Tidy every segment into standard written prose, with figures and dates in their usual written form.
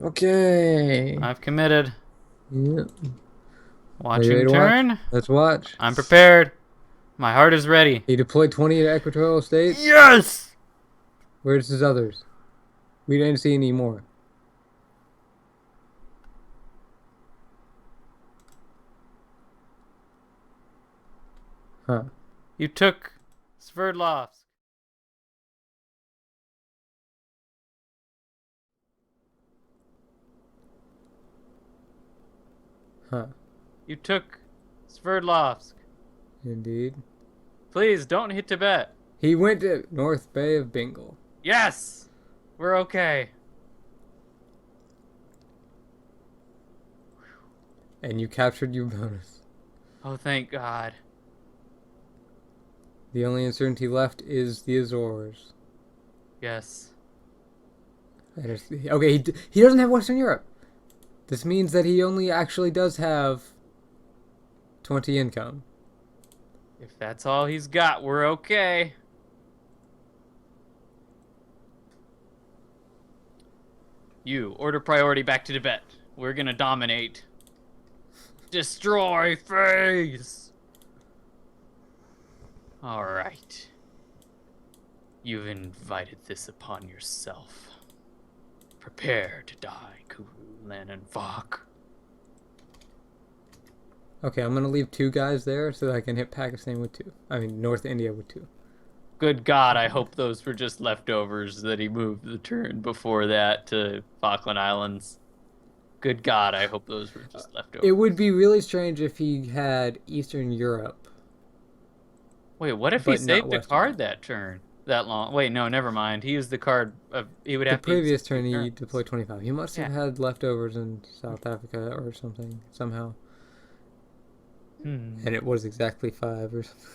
Okay. I've committed. Yep. Are you ready Watching to watch? turn. Let's watch. I'm prepared. My heart is ready. He deployed 20 to equatorial states. Yes! Where's his others? We didn't see any more. Huh. You took Sverdlovsk. Huh. You took Sverdlovsk. Indeed. Please don't hit Tibet. He went to North Bay of Bengal. Yes! We're okay. And you captured your bonus. Oh, thank God. The only uncertainty left is the Azores. Yes. Okay, he doesn't have Western Europe. This means that he only actually does have 20 income. If that's all he's got, we're okay. You, order priority back to Tibet. We're gonna dominate. Destroy phase! Alright. You've invited this upon yourself. Prepare to die, kurulananfok. Okay, I'm gonna leave 2 guys there so that I can hit Pakistan with 2. I mean, North India with 2. Good God, I hope those were just leftovers that he moved the turn before that to Falkland Islands. Good God, I hope those were just leftovers. It would be really strange if he had Eastern Europe, Wait, what if he but not saved a Western card Europe. that turn? That long? Wait, no, never mind. He used the card of. He would The have to use previous two turn, he turns. deployed 25. He must have Yeah. had leftovers in South Africa or something, somehow. Hmm. And it was exactly 5 or something.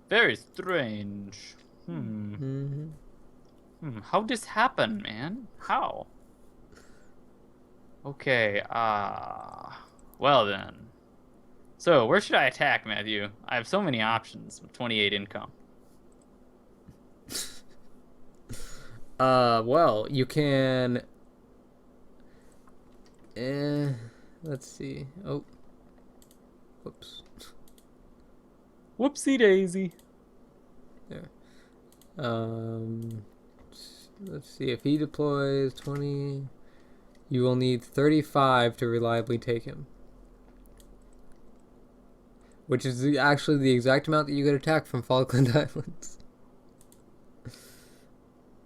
Very strange. Mm-hmm. How'd this happen, man? How? Okay, well then. So, where should I attack, Matthew? I have so many options with 28 income. Well, you can. Let's see. Oh, whoops. Whoopsie daisy. There. Let's see. If he deploys 20, you will need 35 to reliably take him. Which is actually the exact amount that you get attacked from Falkland Islands.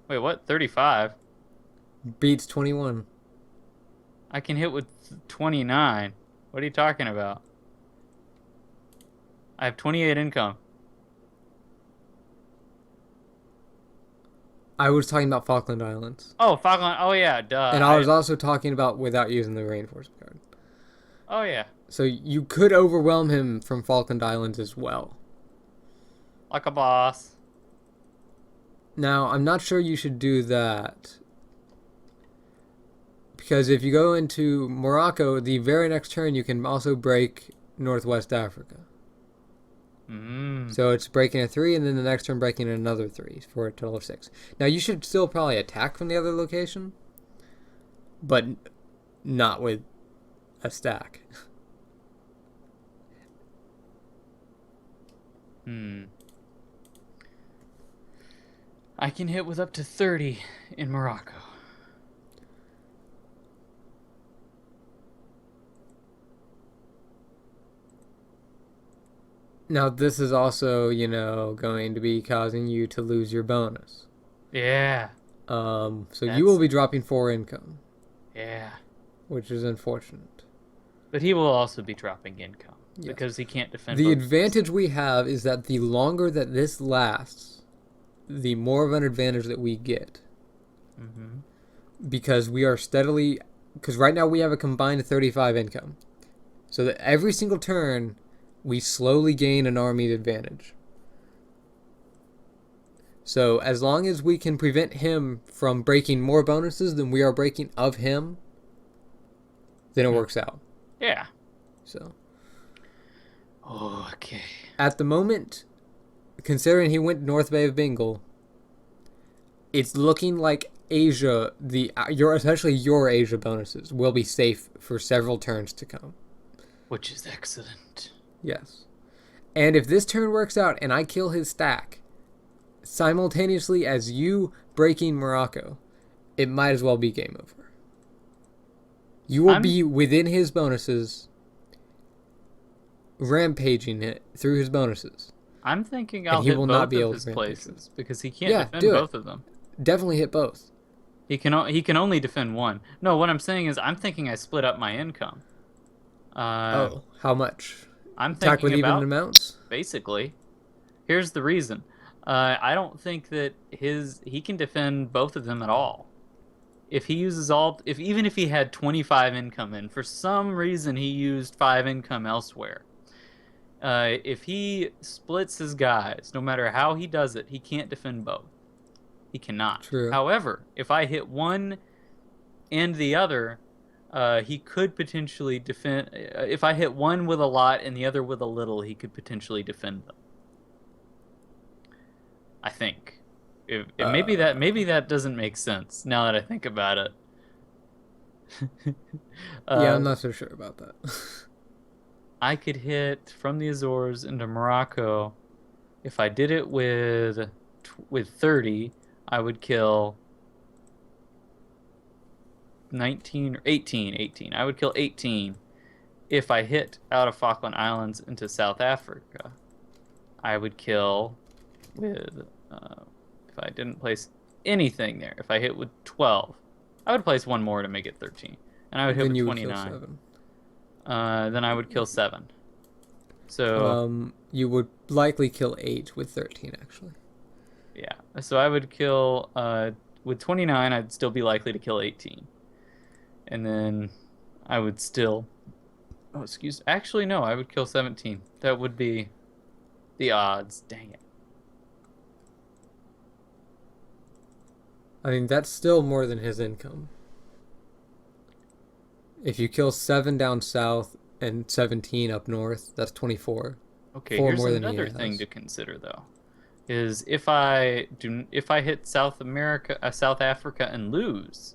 Wait, what? 35? Beats 21. I can hit with 29. What are you talking about? I have 28 income. I was talking about Falkland Islands. Oh, Falkland. Oh, yeah, duh. And I was also talking about without using the reinforcement card. Oh, yeah. So you could overwhelm him from Falkland Islands as well. Like a boss. Now, I'm not sure you should do that. Because if you go into Morocco, the very next turn you can also break Northwest Africa. So it's breaking a 3, and then the next turn breaking another 3 for a total of 6. Now, you should still probably attack from the other location, but not with a stack. I can hit with up to 30 in Morocco. Now, this is also, going to be causing you to lose your bonus. Yeah. So you will be dropping 4 income. Yeah. Which is unfortunate. But he will also be dropping income. Yes. Because he can't defend The both advantage we have is that the longer that this lasts, the more of an advantage that we get. Because we are steadily... Because right now we have a combined 35 income. So that every single turn, we slowly gain an army advantage. So as long as we can prevent him from breaking more bonuses than we are breaking of him, then it works out. Yeah. So. Okay. At the moment, considering he went North Bay of Bengal, it's looking like Asia, essentially your Asia bonuses will be safe for several turns to come. Which is excellent. Yes. And if this turn works out and I kill his stack, simultaneously as you breaking Morocco, it might as well be game over. You will be within his bonuses, rampaging it through his bonuses. I'm thinking I'll hit both of his places because he can't defend both of them. Definitely hit both. He can only defend one. No, what I'm saying is I'm thinking I split up my income. How much? I'm thinking attack with about even amounts. Basically, here's the reason. I don't think that he can defend both of them at all. If he uses even if he had 25 income in, for some reason he used 5 income elsewhere. If he splits his guys, no matter how he does it, he can't defend both. He cannot. True. However, if I hit one and the other, he could potentially defend. If I hit one with a lot and the other with a little, he could potentially defend them. I think. Maybe that doesn't make sense now that I think about it. Yeah, I'm not so sure about that. I could hit from the Azores into Morocco. If I did it with 30, I would kill 19 or 18. I would kill 18. If I hit out of Falkland Islands into South Africa, I would kill with... if I didn't place anything there, if I hit with 12, I would place one more to make it 13. And I would hit with 29. Then I would kill 7. So you would likely kill 8 with 13, actually. Yeah. So I would kill with 29. I'd still be likely to kill 18, and then I would still. Oh, excuse. Actually, no. I would kill 17. That would be the odds. Dang it. I mean, that's still more than his income. If you kill 7 down south and 17 up north, that's 24. Okay, here's another thing to consider, though, is if I hit South Africa and lose,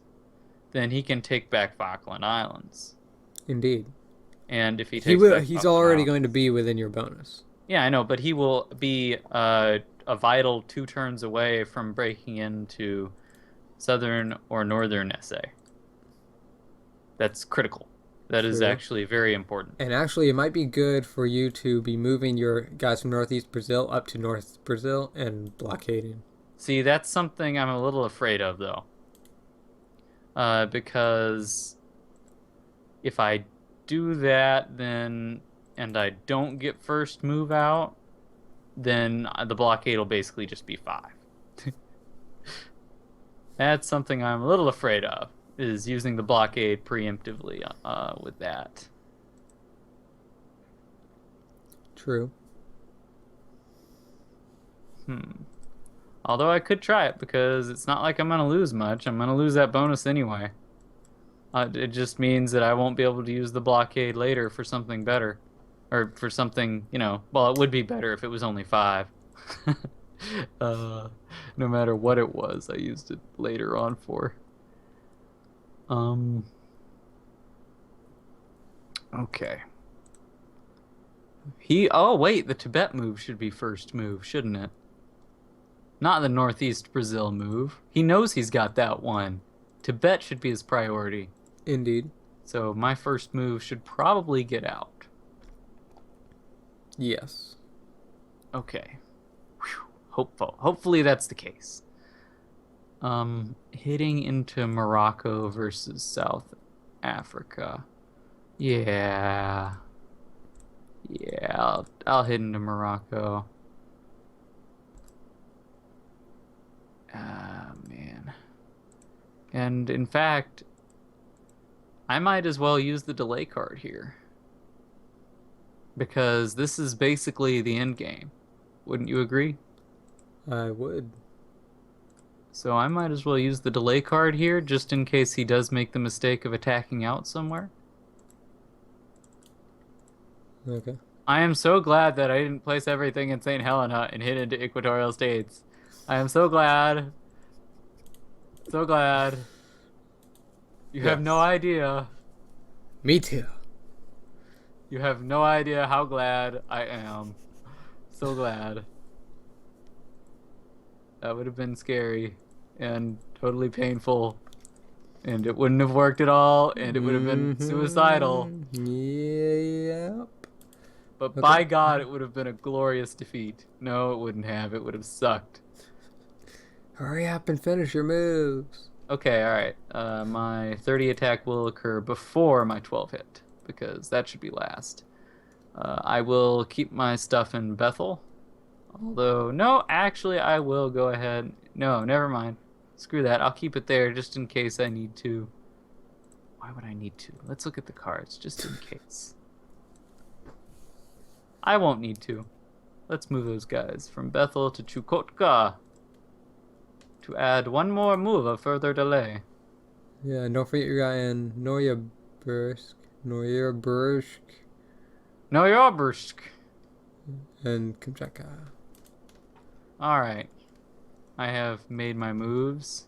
then he can take back Falkland Islands. Indeed. And if he's already going to be within your bonus. Yeah, I know, but he will be a vital 2 turns away from breaking into southern or northern SA. That's critical. That is actually very important. And actually, it might be good for you to be moving your guys from northeast Brazil up to north Brazil and blockading. See, that's something I'm a little afraid of, though. Because if I do that, then and I don't get first move out, then the blockade will basically just be 5. That's something I'm a little afraid of, is using the blockade preemptively with that. True. Although I could try it, because it's not like I'm going to lose much. I'm going to lose that bonus anyway. It just means that I won't be able to use the blockade later for something better. Or for something, well, it would be better if it was only 5. No matter what it was, I used it later on for. Okay. Oh wait, the Tibet move should be first move, shouldn't it? Not the Northeast Brazil move. He knows he's got that one. Tibet should be his priority. Indeed. So my first move should probably get out. Yes. Okay. Hopefully that's the case. Hitting into Morocco versus South Africa. Yeah, I'll hit into Morocco. Man. And in fact, I might as well use the delay card here, because this is basically the end game. Wouldn't you agree? I would. So I might as well use the delay card here, just in case he does make the mistake of attacking out somewhere. Okay. I am so glad that I didn't place everything in St. Helena and hit into Equatorial States. I am so glad. So glad. You have no Yes. idea. Me too. You have no idea how glad I am. So glad. That would have been scary and totally painful. And it wouldn't have worked at all, and it would have been suicidal. Yep. But Okay. by God, it would have been a glorious defeat. No, it wouldn't have. It would have sucked. Hurry up and finish your moves. Okay, alright. My 30 attack will occur before my 12 hit, because that should be last. I will keep my stuff in Bethel. Although, no, actually, I will go ahead. No, never mind. Screw that. I'll keep it there just in case I need to. Why would I need to? Let's look at the cards, just in case. I won't need to. Let's move those guys from Bethel to Chukotka to add one more move of further delay. Yeah, and don't forget your guy in Noyabursk, Noyobursk. and Kamchatka. Alright. I have made my moves.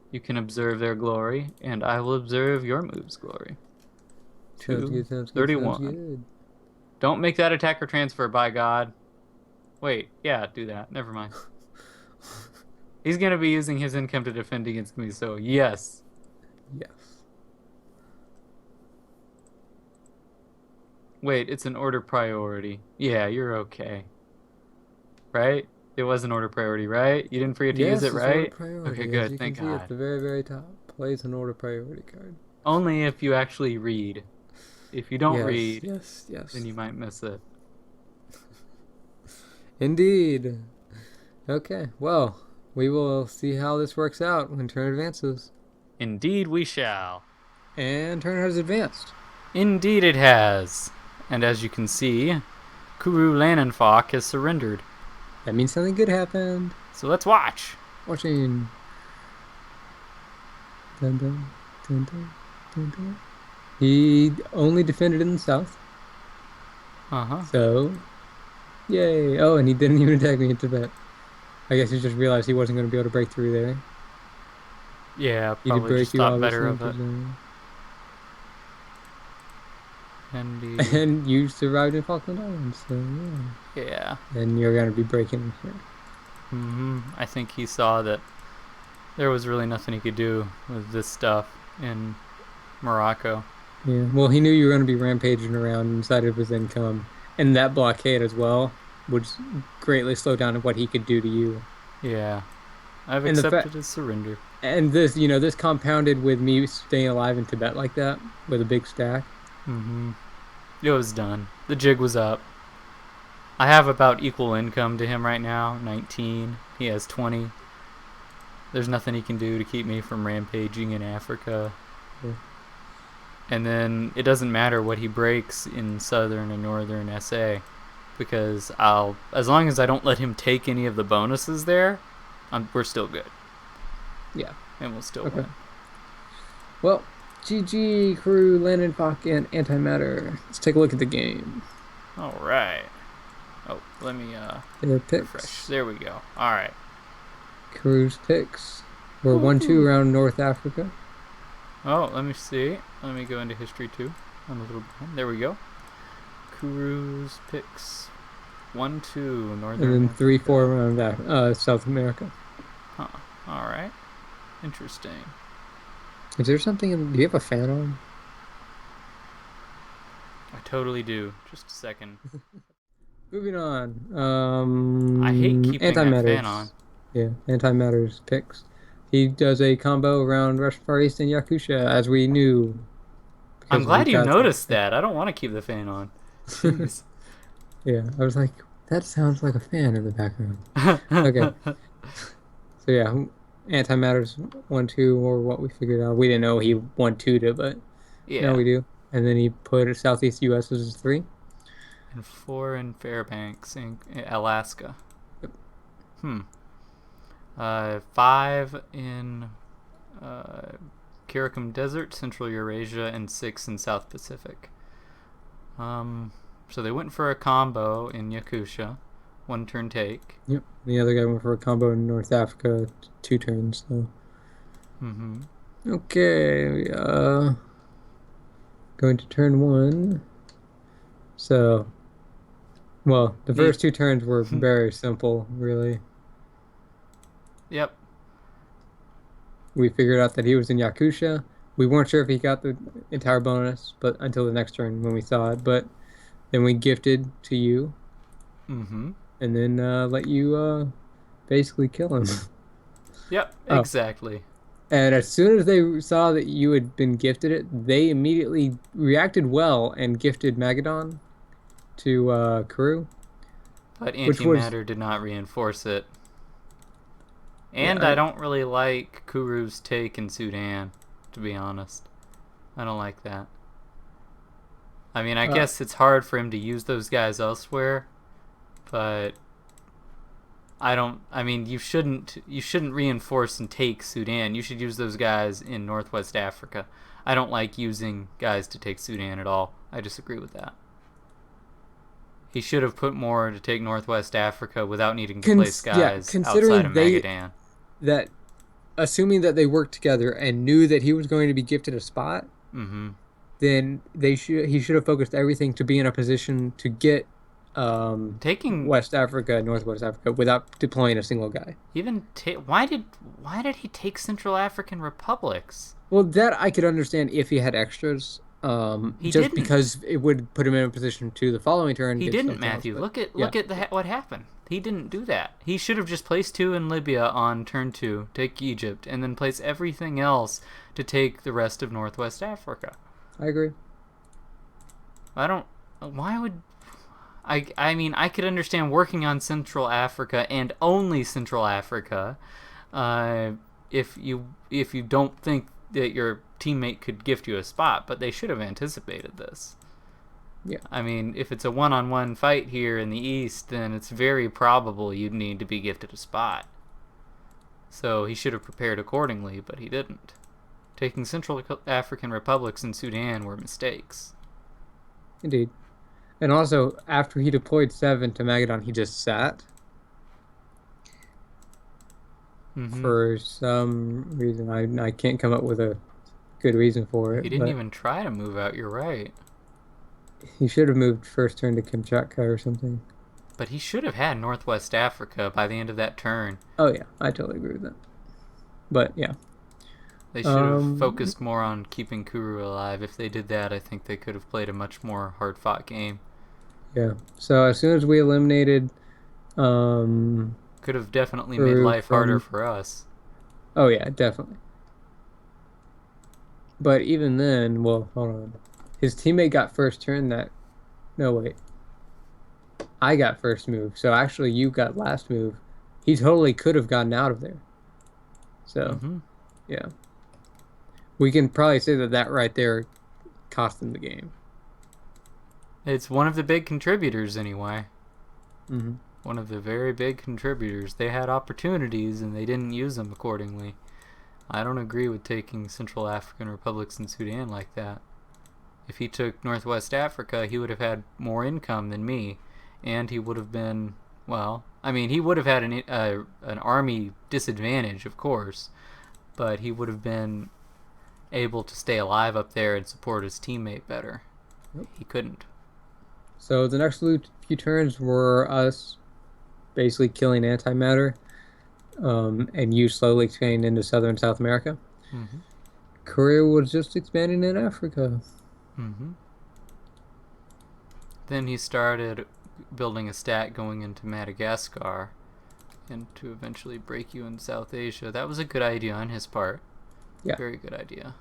You can observe their glory, and I will observe your moves' glory. Sounds good, sounds good, 31. sounds good. Don't make that attacker transfer, by God. Wait, yeah, do that. Never mind. He's going to be using his income to defend against me, so yes. Yes. Wait, it's an order priority. Yeah, you're okay. Right? It was an order priority, right? You didn't forget to use it, it's right? order priority. Okay, As good. you Thank can see God. at the very, very top, plays an order priority card. Only if you actually read. If you don't read, yes, then you might miss it. Indeed. Okay, well, we will see how this works out when turn advances. Indeed we shall. And turn has advanced. Indeed it has. And as you can see, Kurulananfok has surrendered. That means something good happened. So let's watch. Watching. Dun, dun, dun, dun, dun, dun. He only defended in the south. Uh-huh. So, yay. Oh, and he didn't even attack me in Tibet. I guess he just realized he wasn't going to be able to break through there. Yeah, He did probably break just you, thought better obviously. of it. Indeed. And you survived in Falkland Islands, so yeah. Yeah. And you're going to be breaking here. I think he saw that there was really nothing he could do with this stuff in Morocco. Yeah, well, he knew you were going to be rampaging around inside of his income. And that blockade as well would greatly slow down what he could do to you. Yeah. I've And accepted his surrender. And this, you know, this compounded with me staying alive in Tibet like that with a big stack. It was done. The jig was up. I have about equal income to him right now, 19. He has 20. There's nothing he can do to keep me from rampaging in Africa. Yeah. And then it doesn't matter what he breaks in southern and northern SA, because as long as I don't let him take any of the bonuses there, we're still good. Yeah. And we'll still win. Well, GG, Kurulananfok, and Antimatter. Let's take a look at the game. All right. Oh, let me Their picks. refresh. There we go. All right. Kuru's picks. We're 1-2 around North Africa. Oh, let me see. Let me go into history too. I'm a little behind. There we go. Kuru's picks. 1-2 northern. And then 3-4 around South America. Huh. All right. Interesting. Is there something do you have a fan on? I totally do. Just a second. Moving on. I hate keeping that fan on. Yeah, Antimatter's picks. He does a combo around Russian Far East and Yakutia, as we knew. I'm glad you noticed that. I don't want to keep the fan on. Jeez. Yeah, I was like, that sounds like a fan in the background. Okay. So yeah, Antimatter's 1-2, or what we figured out. We didn't know he 1-2'd it, but Yeah. now we do. And then he put Southeast U.S. as 3. And 4 in Fairbanks in Alaska. Yep. 5 in Karakum Desert, Central Eurasia, and 6 in South Pacific. So they went for a combo in Yakutia, 1 turn take. Yep. The other guy went for a combo in North Africa, 2 turns. So Mm-hmm. Okay, going to turn one. So, well, the Neat. first two turns were very simple, really. Yep. We figured out that he was in Yakusha. We weren't sure if he got the entire bonus, but until the next turn when we saw it. But then we gifted to you, Mm-hmm. and then let you basically kill him. Yep. Oh, Exactly. and as soon as they saw that you had been gifted it, they immediately reacted well and gifted Magadon to Kuru, But which was antimatter did not reinforce it. yeah, And I don't really like Kuru's take in Sudan, to be honest. I don't like that. I mean, I uh, guess it's hard for him to use those guys elsewhere, but I don't. I mean, you shouldn't reinforce and take Sudan. You should use those guys in Northwest Africa. I don't like using guys to take Sudan at all. I disagree with that. He should have put more to take Northwest Africa without needing to place yeah, guys outside considering of they Magadan. that assuming that they worked together and knew that he was going to be gifted a spot, Mm-hmm. then he should have focused everything to be in a position to get Taking West Africa, Northwest Africa without deploying a single guy. why did he take Central African republics? Well, that I could understand if he had extras, He just didn't. because it would put him in a position to the following turn He get didn't, something else. Matthew. But Look at yeah, what happened. He didn't do that. He should have just placed 2 in Libya on turn 2, take Egypt, and then place everything else to take the rest of Northwest Africa. I agree. I don't. Why would I mean, I could understand working on Central Africa and only Central Africa, uh, if you don't think that your teammate could gift you a spot, but they should have anticipated this. Yeah, I mean, if it's a one-on-one fight here in the East, then it's very probable you'd need to be gifted a spot. So he should have prepared accordingly, but he didn't. Taking Central African republics and Sudan were mistakes. indeed. And also, after he deployed seven to Magadan, he just sat Mm-hmm. for some reason. I can't come up with a good reason for He it, didn't but even try to move out, you're right. he should have moved first turn to Kamchatka or something. But he should have had Northwest Africa by the end of that turn. Oh yeah, I totally agree with that. But yeah, They should have um, focused more on keeping Kuru alive. If they did that, I think they could have played a much more hard-fought game. yeah. So as soon as we eliminated um Could have definitely made Peru life harder from, for us. oh yeah, definitely. But even then, well, hold on. His teammate got first turn that. No, wait. I got first move. So actually, you got last move. He totally could have gotten out of there. So, Mm-hmm. yeah. We can probably say that that right there cost him the game. It's one of the big contributors, anyway. Hmm. One of the very big contributors. They had opportunities and they didn't use them accordingly. I don't agree with taking Central African republics and Sudan like that. If he took Northwest Africa, he would have had more income than me, and he would have been, well, I mean, he would have had an army disadvantage, of course, but he would have been able to stay alive up there and support his teammate better. Yep. He couldn't. So the next few turns were us basically killing antimatter, and you slowly expanding into Southern South America. Mm-hmm. Korea was just expanding in Africa. Mm-hmm. Then he started building a stat going into Madagascar and to eventually break you in South Asia. That was a good idea on his part. Yeah. Very good idea.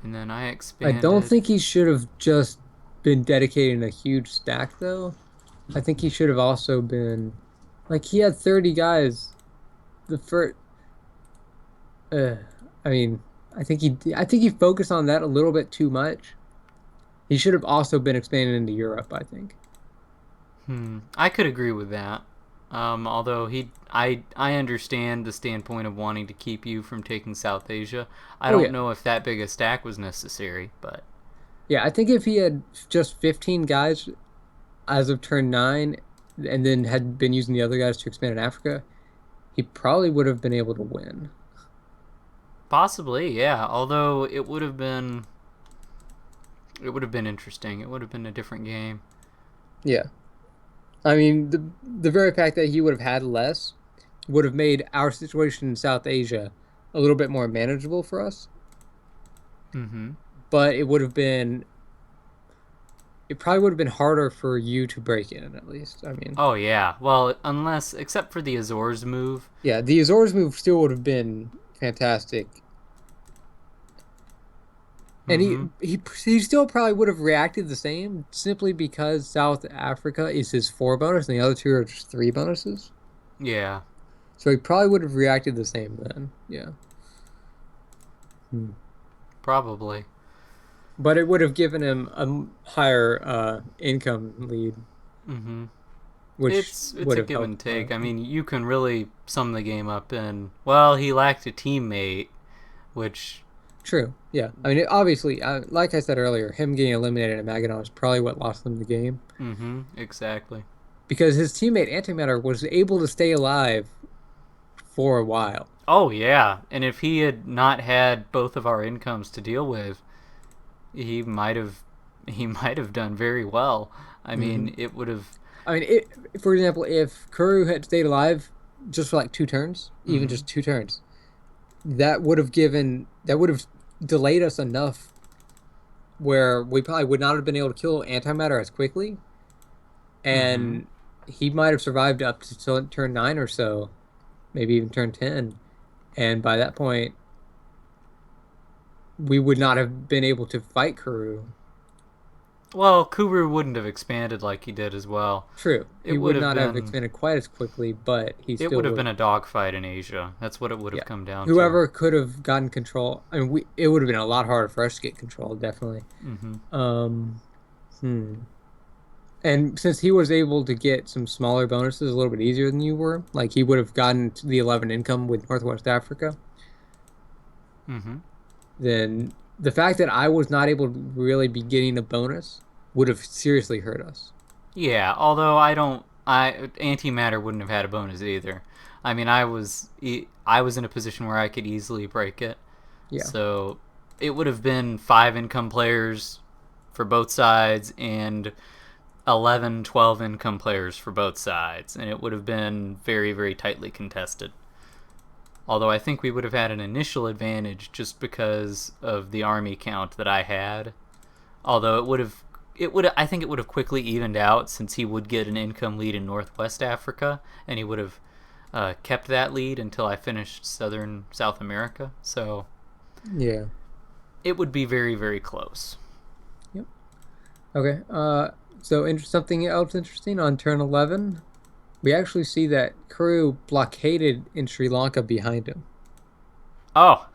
And then I I don't expanded. think he should have just been dedicating a huge stack, though. I think he should have also been like he had 30 guys. The first, uh, I mean, I think he focused on that a little bit too much. He should have also been expanding into Europe, I think. I could agree with that. Although I understand the standpoint of wanting to keep you from taking South Asia. I Oh don't yeah, know if that big a stack was necessary, but yeah. I think if he had just 15 guys as of turn nine, and then had been using the other guys to expand in Africa, he probably would have been able to win. Possibly, yeah. Although it would have been interesting. It would have been a different game. Yeah. I mean, the very fact that he would have had less would have made our situation in South Asia a little bit more manageable for us, Mm-hmm. but it probably would have been harder for you to break in at least. I mean, Oh yeah. Well, unless except for the Azores move. yeah, the Azores move still would have been fantastic. And Mm-hmm. he still probably would have reacted the same simply because South Africa is his 4 bonus and the other two are just 3 bonuses. Yeah. So he probably would have reacted the same then. Yeah. Hmm. Probably. But it would have given him a higher income lead, Mm-hmm. which It's would a have give and helped. take. I mean, you can really sum the game up in, well, he lacked a teammate, which. True. Yeah. I mean, obviously, like I said earlier, him getting eliminated at Magadon is probably what lost them the game Mm-hmm. Exactly. because his teammate Antimatter was able to stay alive for a while. Oh yeah, and if he had not had both of our incomes to deal with, he might have he might have done very well. I Hmm. mean, it would have. I mean, for example, if Kuru had stayed alive just for like 2 turns, even Mm-hmm. just 2 turns, that would have delayed us enough where we probably would not have been able to kill antimatter as quickly, Mm-hmm. and he might have survived up to turn 9 or so, maybe even turn 10, and by that point, we would not have been able to fight Kuru. Well, Kuru wouldn't have expanded like he did as well. True, he It would would have not have been expanded quite as quickly, but he it still would have would been have. a dogfight in Asia. That's what it would have Yeah. come down to. Whoever could have gotten control, I mean, it would have been a lot harder for us to get control, definitely. Mm-hmm. Um, hmm. And since he was able to get some smaller bonuses a little bit easier than you were, like he would have gotten to the 11 income with Northwest Africa, Mm-hmm. then the fact that I was not able to really be getting a bonus would have seriously hurt us. Yeah, although I don't, I antimatter wouldn't have had a bonus either. I mean, I was in a position where I could easily break it, Yeah. so it would have been 5 income players for both sides and 11, 12 income players for both sides, and it would have been very, very tightly contested. Although I think we would have had an initial advantage just because of the army count that I had. Although I think it would have quickly evened out since he would get an income lead in Northwest Africa, and he would have kept that lead until I finished Southern South America. So Yeah. it would be very, very close. Yep. Okay. So something else interesting on turn 11, we actually see that Kuru blockaded in Sri Lanka behind him. Oh,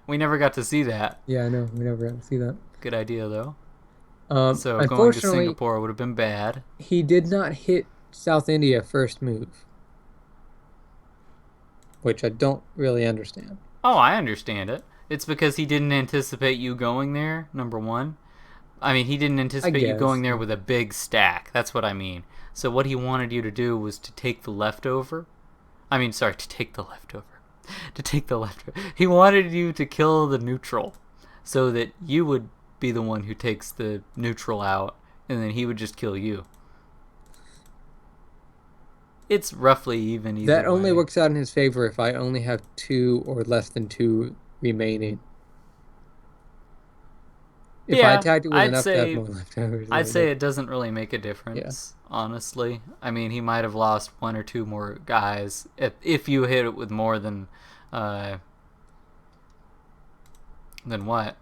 we never got to see that. Yeah, I know. We never got to see that. Good idea, though. So going to Unfortunately, Singapore would have been bad. he did not hit South India first move, which I don't really understand. Oh, I understand it. It's because he didn't anticipate you going there, number one. I mean, he didn't I anticipate you guess. going there with a big stack. That's what I mean. So what he wanted you to do was to take the leftover. I mean, sorry, to take the leftover. To take the leftover. He wanted you to kill the neutral so that you would be the one who takes the neutral out, and then he would just kill you. It's roughly even either That only way. works out in his favor if I only have 2 or less than 2 remaining. If I Yeah, attacked it with I'd enough to have say more leftovers, I'd then say it doesn't really make a yeah. difference, honestly. I mean, he might have lost 1 or 2 more guys if you hit it with more uh, than what?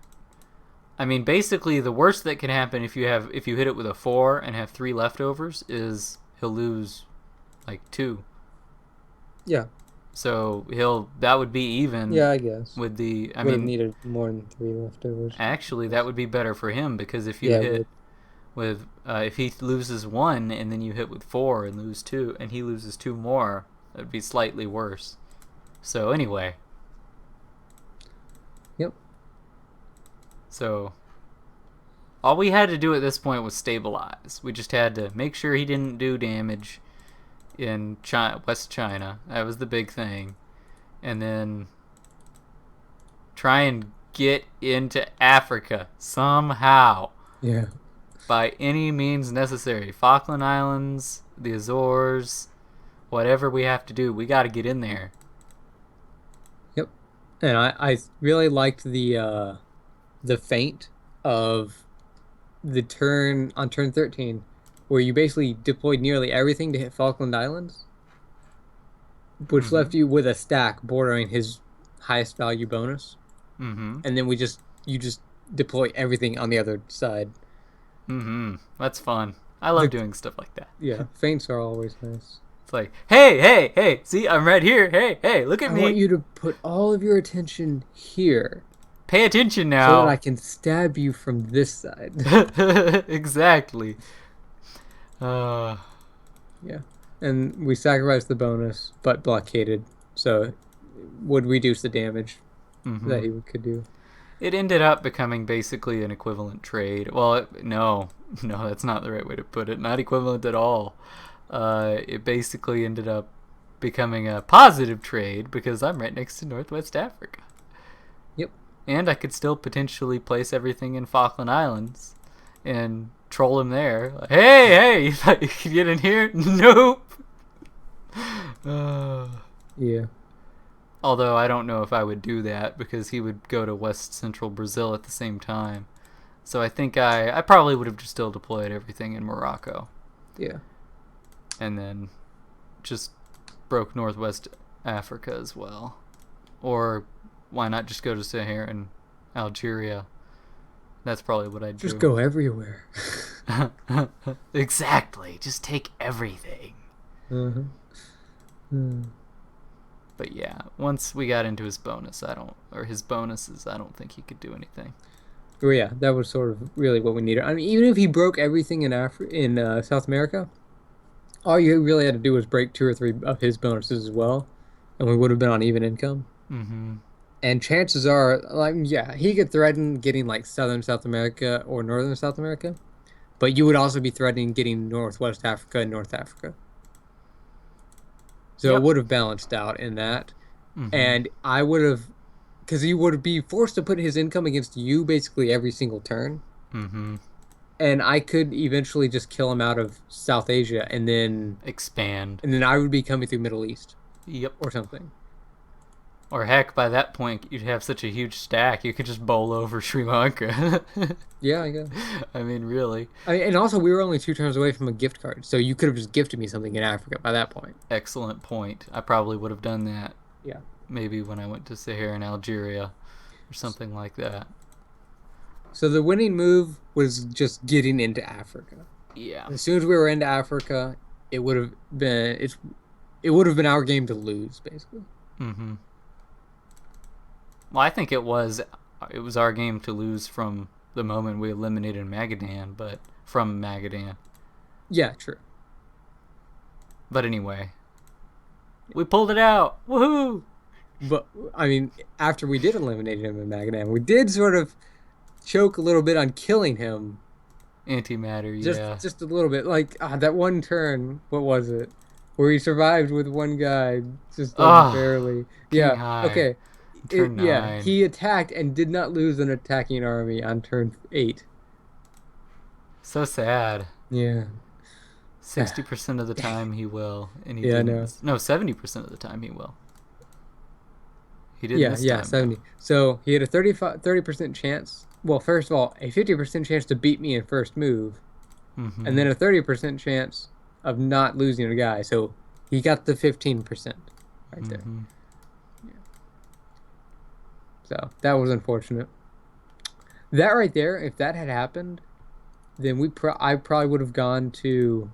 I mean, basically, the worst that can happen if you hit it with a 4 and have 3 leftovers is he'll lose like 2. Yeah. So that would be even Yeah, I guess. with the. I Would have mean, needed more than 3 leftovers. actually, that would be better for him because if you Yeah, it hit would. with if he loses 1 and then you hit with 4 and lose 2 and he loses 2 more, that'd be slightly worse. So anyway, Yep. so all we had to do at this point was stabilize. We just had to make sure he didn't do damage in West China. That was the big thing. And then Try and get into Africa somehow. Yeah. By any means necessary. Falkland Islands, the Azores, whatever we have to do, we got to get in there. Yep. And I really liked the feint of the turn on turn 13, where you basically deployed nearly everything to hit Falkland Islands, which left you with a stack bordering his highest value bonus. Mm-hmm. And then you just deploy everything on the other side. Mm-hmm. That's fun. I love doing stuff like that. Yeah, feints are always nice. It's like, hey, see, I'm right here. Hey, look at me. I want you to put all of your attention here. Pay attention now. So that I can stab you from this side. Exactly. Yeah. And we sacrificed the bonus, but blockaded. So it would reduce the damage that he could do. It ended up becoming basically an equivalent trade. Well, no, that's not the right way to put it. Not equivalent at all. It basically ended up becoming a positive trade because I'm right next to Northwest Africa. Yep. And I could still potentially place everything in Falkland Islands and troll him there. Like, hey, you thought you could get in here? Nope. Yeah. Although I don't know if I would do that because he would go to West Central Brazil at the same time. So I think I probably would have just still deployed everything in Morocco. Yeah. And then just broke Northwest Africa as well. Or why not just go to Sahara and Algeria? That's probably what I'd do. Just go everywhere. Exactly. Just take everything. Mm-hmm. But yeah, once we got into his bonuses, I don't think he could do anything. Well, yeah, that was sort of really what we needed. I mean, even if he broke everything in South America, all you really had to do was break 2 or 3 of his bonuses as well, and we would have been on even income. Mm-hmm. And chances are, like, yeah, he could threaten getting like Southern South America or Northern South America, but you would also be threatening getting Northwest Africa and North Africa. So It would have balanced out in that. Mm-hmm. And I would have, because he would be forced to put his income against you basically every single turn. Mm-hmm. And I could eventually just kill him out of South Asia and then expand. And then I would be coming through Middle East. Yep. Or something. Or heck, by that point, you'd have such a huge stack, you could just bowl over Sri Lanka. Yeah, I guess. I mean, really. And also, we were only 2 turns away from a gift card, so you could have just gifted me something in Africa by that point. Excellent point. I probably would have done that. Yeah. Maybe when I went to Sahara and Algeria, or something like that. So the winning move was just getting into Africa. Yeah. As soon as we were into Africa, it would have been our game to lose, basically. Mm-hmm. Well, I think it was our game to lose from the moment we eliminated Magadan, but from Magadan. Yeah, true. But anyway, we pulled it out. Woohoo! But I mean, after we did eliminate him in Magadan, we did sort of choke a little bit on killing him. Antimatter, yeah. Just a little bit. Like that one turn, what was it? Where he survived with one guy, just barely. Yeah. High. Okay. Turn 9. Yeah, he attacked and did not lose an attacking army on turn 8. So sad. Yeah. 60% of the time he will, and he yeah, didn't. No, 70% of the time he will. He didn't. Yeah, 70. Though. So he had a 30% chance. Well, first of all, a 50% chance to beat me in first move, and then a 30% chance of not losing a guy. So he got the 15% right there. So that was unfortunate. That right there, if that had happened, then I probably would have gone to...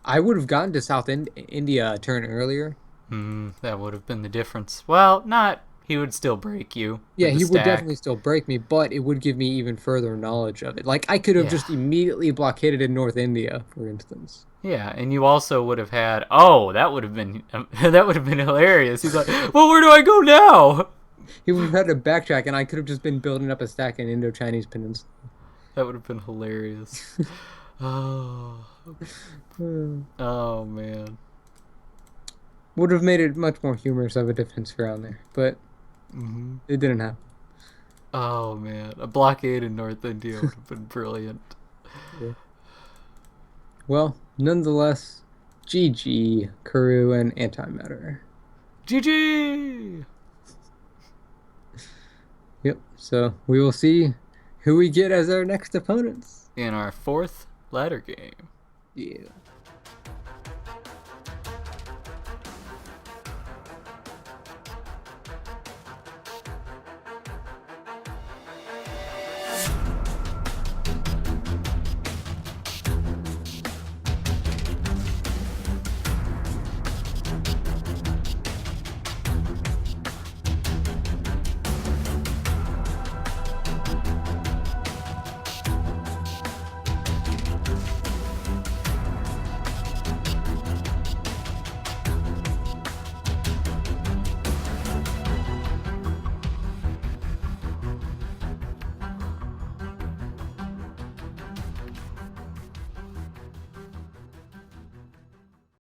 I would have gone to South India a turn earlier. That would have been the difference. Well, not... He would still break you. Yeah, he would definitely still break me, but it would give me even further knowledge of it. Like, I could have just immediately blockaded in North India, for instance. Yeah, and you also would have had... Oh, that would have been hilarious. He's like, well, where do I go now? He would have had to backtrack, and I could have just been building up a stack in Indo-Chinese Peninsula. That would have been hilarious. Oh, man. Would have made it much more humorous of a defense around there, but it didn't happen. Oh man, a blockade in North India would have been brilliant. Yeah. Well, nonetheless, GG, Kuru, and antimatter. GG! Yep. So we will see who we get as our next opponents. In our 4th ladder game. Yeah.